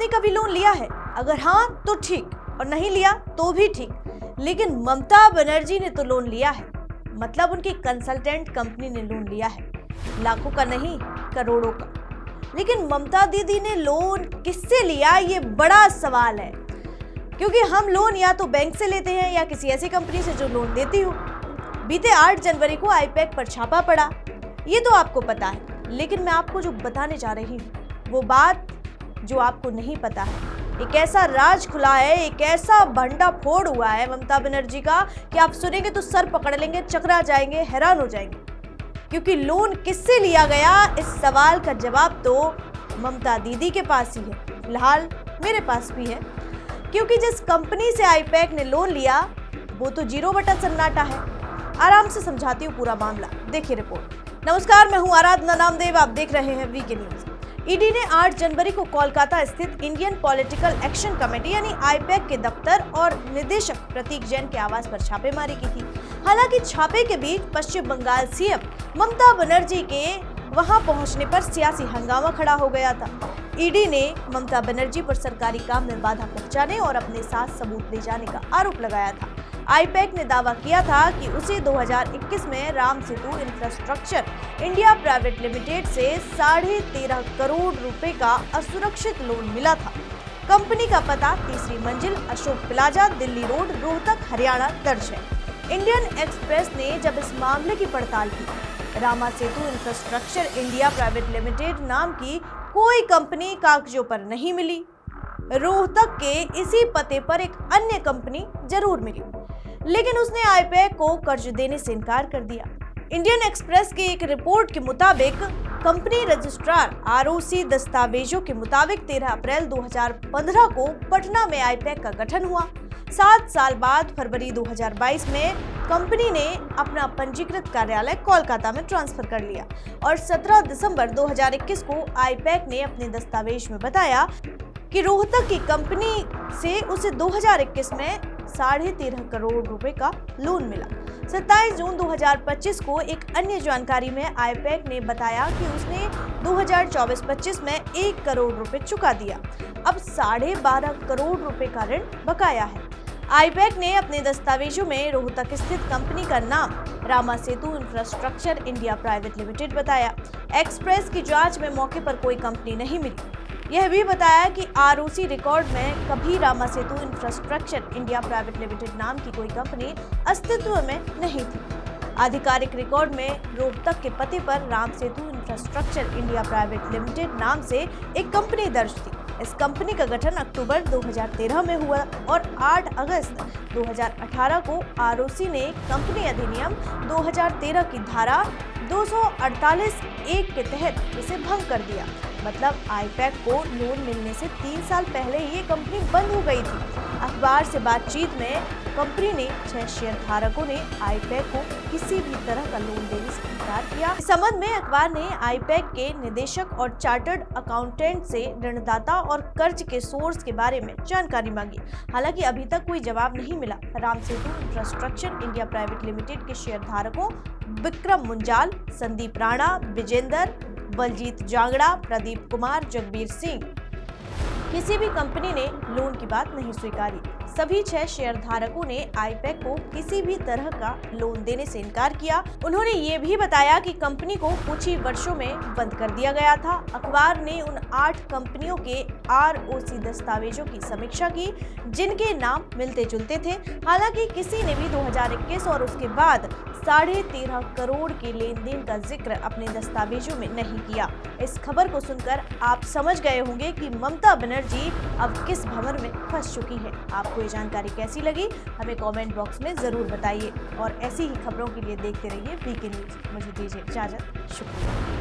आपने कभी लोन लिया है? अगर हाँ तो ठीक, और नहीं लिया तो भी ठीक। लेकिन ममता बनर्जी ने तो लोन लिया है, मतलब उनकी कंसल्टेंट कंपनी ने लोन लिया है, लाखों का नहीं करोड़ों का। लेकिन ममता दीदी ने लोन किससे लिया, ये बड़ा सवाल है, क्योंकि हम लोन या तो बैंक से लेते हैं या किसी ऐसी कंपनी से जो लोन देती हो। बीते 8 जनवरी को आईपैक पर छापा पड़ा, ये तो आपको पता है। लेकिन मैं आपको जो बताने जा रही हूँ वो बात जो आपको नहीं पता है। एक ऐसा राज खुला है, एक ऐसा भंडाफोड़ हुआ है ममता बनर्जी का कि आप सुनेंगे तो सर पकड़ लेंगे, चकरा जाएंगे, हैरान हो जाएंगे। क्योंकि लोन किससे लिया गया, इस सवाल का जवाब तो ममता दीदी के पास ही है, फिलहाल मेरे पास भी है। क्योंकि जिस कंपनी से आईपैक ने लोन लिया वो तो 0 सन्नाटा है। आराम से समझाती हूँ पूरा मामला, देखिए रिपोर्ट। नमस्कार, मैं हूँ आराधना नामदेव, आप देख रहे हैं वीके न्यूज। ईडी ने 8 जनवरी को कोलकाता स्थित इंडियन पॉलिटिकल एक्शन कमेटी यानी आईपैक के दफ्तर और निदेशक प्रतीक जैन के आवास पर छापेमारी की थी। हालांकि छापे के बीच पश्चिम बंगाल सीएम ममता बनर्जी के वहां पहुंचने पर सियासी हंगामा खड़ा हो गया था। ईडी ने ममता बनर्जी पर सरकारी काम में बाधा पहुंचाने और अपने साथ सबूत ले जाने का आरोप लगाया था। आईपैक ने दावा किया था कि उसे 2021 में Ram Setu infrastructure India private limited से 13.5 करोड़ रुपए का असुरक्षित लोन मिला था। कंपनी का पता 3री मंजिल, अशोक प्लाजा, दिल्ली रोड, रोहतक, हरियाणा दर्ज है। इंडियन एक्सप्रेस ने जब इस मामले की पड़ताल की, रामा सेतु इंफ्रास्ट्रक्चर इंडिया प्राइवेट लिमिटेड नाम की कोई कंपनी कागजों पर नहीं मिली। रोहतक के इसी पते पर एक अन्य कंपनी जरूर मिली, लेकिन उसने आईपैक को कर्ज देने से इनकार कर दिया। इंडियन एक्सप्रेस की एक रिपोर्ट के मुताबिक कंपनी रजिस्ट्रार आरओसी दस्तावेजों के मुताबिक 13 अप्रैल 2015 को पटना में आईपैक का गठन हुआ। 7 साल बाद फरवरी 2022 में कंपनी ने अपना पंजीकृत कार्यालय कोलकाता में ट्रांसफर कर लिया और 17 दिसंबर 2021 को आईपैक ने अपने दस्तावेज में बताया कि रोहतक की कंपनी से उसे 2021 में 13.5 करोड़ रुपए का लोन मिला। 27 जून 2025 को एक अन्य जानकारी में आईपैक ने बताया कि उसने 2024-25 में 1 करोड़ रुपए चुका दिया। अब 12.5 करोड़ रुपए का ऋण बकाया है। आईपैक ने अपने दस्तावेजों में रोहतक स्थित कंपनी का नाम रामा सेतु इंफ्रास्ट्रक्चर इंडिया प्राइवेट लिमिटेड बताया। एक्सप्रेस की जांच में मौके पर कोई कंपनी नहीं मिली। यह भी बताया कि आरओसी रिकॉर्ड में कभी रामा सेतु इंफ्रास्ट्रक्चर इंडिया प्राइवेट लिमिटेड नाम की कोई कंपनी अस्तित्व में नहीं थी। आधिकारिक रिकॉर्ड में रोहतक के पते पर Ram Setu infrastructure India private limited नाम से एक कंपनी दर्ज थी। इस कंपनी का गठन अक्टूबर 2013 में हुआ और 8 अगस्त 2018 को आरओसी ने कंपनी अधिनियम 2013 की धारा 248(1) के तहत इसे भंग कर दिया। मतलब आईपैक को लोन मिलने से 3 साल पहले ये कंपनी बंद हो गई थी। अखबार से बातचीत में कंपनी ने 6 शेयर धारकों ने आईपैक को किसी भी तरह का लोन देने से इनकार किया। इस संबंध में अखबार ने आईपैक के निदेशक और चार्टर्ड अकाउंटेंट से ऋणदाता और कर्ज के सोर्स के बारे में जानकारी मांगी। हालांकि अभी तक कोई जवाब नहीं मिला। Ram Setu infrastructure India private limited के शेयर धारकों विक्रम मुंजाल, संदीप राणा, विजेंदर, बलजीत जांगड़ा, प्रदीप कुमार, जगबीर सिंह, किसी भी कंपनी ने लोन की बात नहीं स्वीकारी। सभी 6 शेयर धारकों ने आईपैक को किसी भी तरह का लोन देने से इनकार किया। उन्होंने ये भी बताया कि कंपनी को कुछ ही वर्षों में बंद कर दिया गया था। अखबार ने उन 8 कंपनियों के आरओसी दस्तावेजों की समीक्षा की जिनके नाम मिलते जुलते थे। हालांकि किसी ने भी 2021 और उसके बाद 13.5 करोड़ के लेन देन का जिक्र अपने दस्तावेजों में नहीं किया। इस खबर को सुनकर आप समझ गए होंगे कि ममता बनर्जी अब किस भंवर में फंस चुकी है। आपको ये जानकारी कैसी लगी हमें कमेंट बॉक्स में जरूर बताइए और ऐसी ही खबरों के लिए देखते रहिए वीके न्यूज। मुझे दीजिए इजाजत, शुक्रिया।